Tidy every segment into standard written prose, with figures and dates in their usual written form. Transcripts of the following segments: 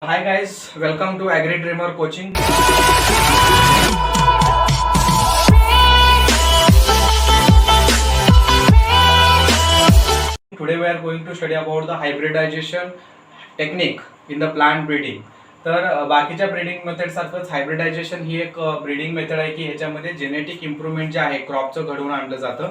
Hi guys, welcome to Agri Dreamer Coaching. Today we are going to study about the hybridization technique in the plant breeding. तर बाकीच्या breeding method सारखंच hybridisation ही एक breeding method आहे की ह्याच्यामध्ये genetic improvement जे आहे क्रॉपचं घडवून आणलं जातं.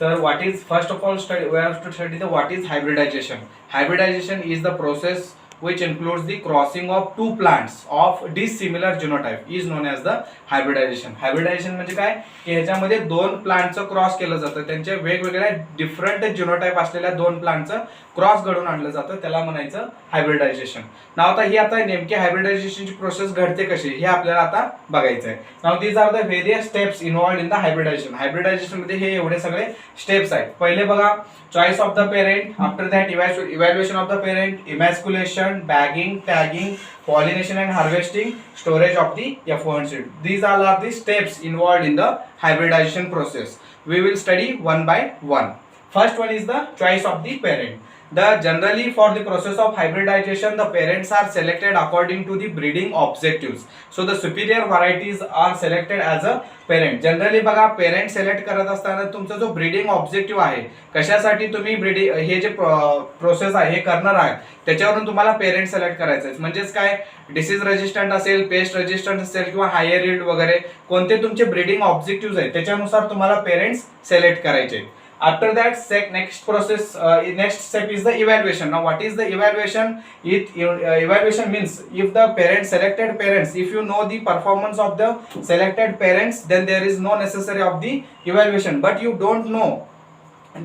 तर what is first of all study we have to study the what is hybridization. Hybridization is the process which includes the crossing of two plants of dissimilar genotype is known as the hybridization. Hybridization म्हणजे काय की ह्याच्यामध्ये दोन प्लांटचं cross केलं जातं, त्यांचे वेगवेगळ्या different genotype असलेल्या दोन प्लांटचं क्रॉस घडवून आणलं जातं, त्याला म्हणायचं हायब्रिडायझेशन. नाव आता ही आता नेमकी हायब्रिडायझेशनची प्रोसेस घडते कशी हे आपल्याला आता बघायचं आहे. Now these are the various steps involved in the hybridisation. Hybridisation मध्ये हे एवढे सगळे स्टेप्स आहेत. पहिले बघा choice of the parent, after that evaluation of the parent, emasculation, bagging, tagging, pollination and harvesting, storage of the F1 seed. These all are the steps involved in the hybridization process. We will study one by one. First one is the choice of the parent. Generally for the process of hybridization, the parents are selected according to the breeding objectives. So the superior varieties are selected as a parent. Generally बघा parent select करत असताना तुमचा जो breeding objective आहे, कशासाठी तुम्ही breeding हे जे प्रोसेस आहे हे करणार आहात त्याच्यावरून तुम्हाला पेरेंट सिलेक्ट करायचं आहे. म्हणजेच काय डिसीज रेजिस्टंट असेल, पेस्ट रेजिस्टंट असेल किंवा हायर यील्ड वगैरे कोणते तुमचे ब्रीडिंग ऑब्जेक्टिव्ह आहेत त्याच्यानुसार तुम्हाला पेरेंट्स सिलेक्ट करायचे. After that, next process, next step is the evaluation. Now, what is the evaluation? Evaluation means if the selected parents, if you know the performance of the selected parents, then there is no necessary of the evaluation. But you don't know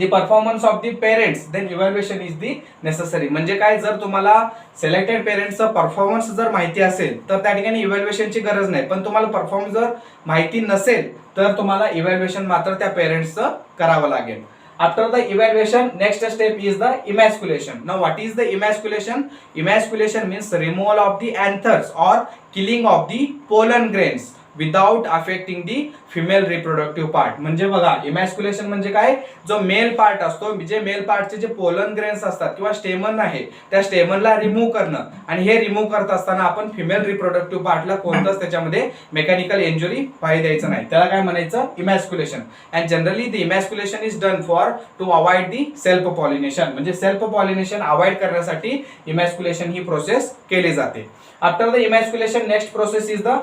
the performance of the parents, then evaluation is the necessary. म्हणजे काय, जर तुम्हाला selected पेरेंट्सचा performance जर माहिती असेल तर त्या ठिकाणी इव्हॅल्युएशनची गरज नाही. पण तुम्हाला परफॉर्मन्स जर माहिती नसेल तर तुम्हाला इव्हॅल्युएशन मात्र त्या पेरेंट्सचं करावं लागेल. After the evaluation, next step is the emasculation. Now, what is the emasculation? Emasculation means removal of the anthers or killing of the pollen grains without affecting the female reproductive part. म्हणजे बघा इमॅस्क्युलेशन म्हणजे काय, जो male part असतो, जे mail पार्टचे जे pollen grains असतात किंवा स्टेमन आहे त्या स्टेमनला रिमूव्ह करणं. आणि हे रिमूव्ह करत असताना आपण फिमेल रिप्रोडक्टिव्ह पार्टला कोणतंच त्याच्यामध्ये मेकॅनिकल इंजुरी व्हायला द्यायचं नाही, त्याला काय म्हणायचं emasculation. And generally the emasculation is done for to avoid the self pollination. म्हणजे सेल्फ पॉलिनेशन अवॉइड करण्यासाठी इमॅस्क्युलेशन ही प्रोसेस केली जाते. After the emasculation next process is the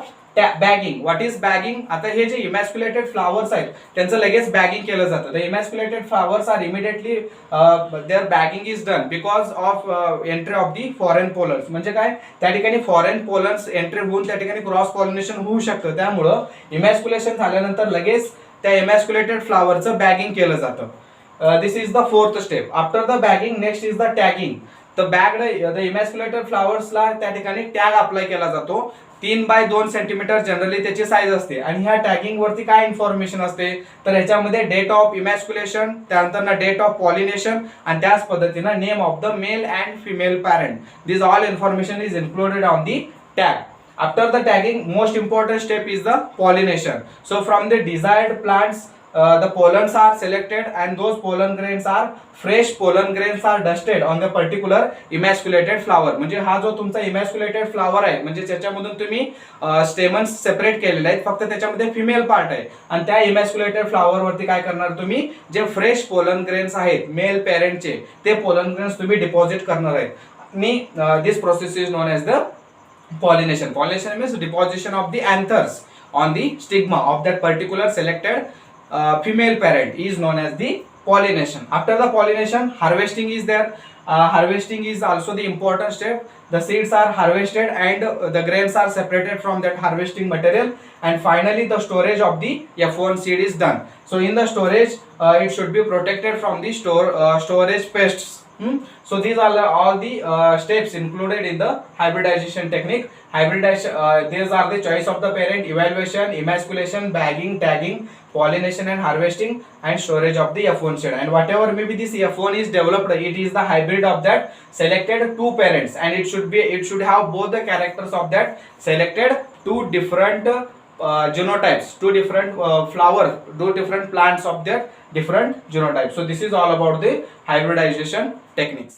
bagging. What is bagging? आता हे जे इमॅस्क्युलेटेड फ्लावर्स आहेत त्यांचं लगेच बॅगिंग केलं जातं. The emasculated flowers are immediately there bagging is done because of entry of the foreign pollens. म्हणजे काय, त्या ठिकाणी फॉरेन पोलन्स एंट्री होऊन त्या ठिकाणी क्रॉस पॉलिनेशन होऊ शकतं. त्यामुळं इमॅस्क्युलेशन झाल्यानंतर लगेच त्या इमॅस्क्युलेटेड फ्लावरचं बॅगिंग केलं जातं. This is the fourth step. After the bagging next is the tagging. The emasculated फ्लावर्सला त्या ठिकाणी टॅग अप्लाय केला जातो. 3 बाय 2 सेंटीमीटर जनरली त्याची साईज असते. आणि ह्या टॅगिंग वरती काय इन्फॉर्मेशन असते तर ह्याच्यामध्ये डेट ऑफ इमॅस्क्युलेशन, त्यानंतर डेट ऑफ पॉलिनेशन आणि त्याच पद्धतीनं name of the male and female parent. This all information is included on the tag. After the tagging, most important step is the pollination. So from the desired plants, the pollens are selected and those pollen grains are fresh pollen grains are dusted on the particular emasculated flower. म्हणजे हा जो तुमचा इमॅस्क्युलेटेड flower आहे म्हणजे त्याच्यामधून तुम्ही stamens separate केलेले आहेत, फक्त त्याच्यामध्ये फिमेल पार्ट आहे आणि त्या इमॅस्क्युलेटेड फ्लावर वरती काय करणार तुम्ही, जे फ्रेश पोलन ग्रेन्स आहेत मेल पेरेंटचे ते पोलन ग्रेन्स तुम्ही डिपॉझिट करणार आहेत. आणि this process is known as the pollination. Pollination means deposition of the anthers on the stigma of that particular selected female parent is known as the pollination. After the pollination, harvesting is there. Harvesting is also the important step. The seeds are harvested and the grains are separated from that harvesting material, and finally the storage of the F1 seed is done. So in the storage, it should be protected from the storage pests. So these are all the steps included in the hybridization technique. Hybridization, these are the choice of the parent, evaluation, emasculation, bagging, tagging, pollination and harvesting, and storage of the F1 seed. And whatever maybe this F1 is developed, it is the hybrid of that selected two parents, and it should have both the characters of that selected two different genotypes, two different flowers, two different plants of their different genotypes. So this is all about the hybridization techniques.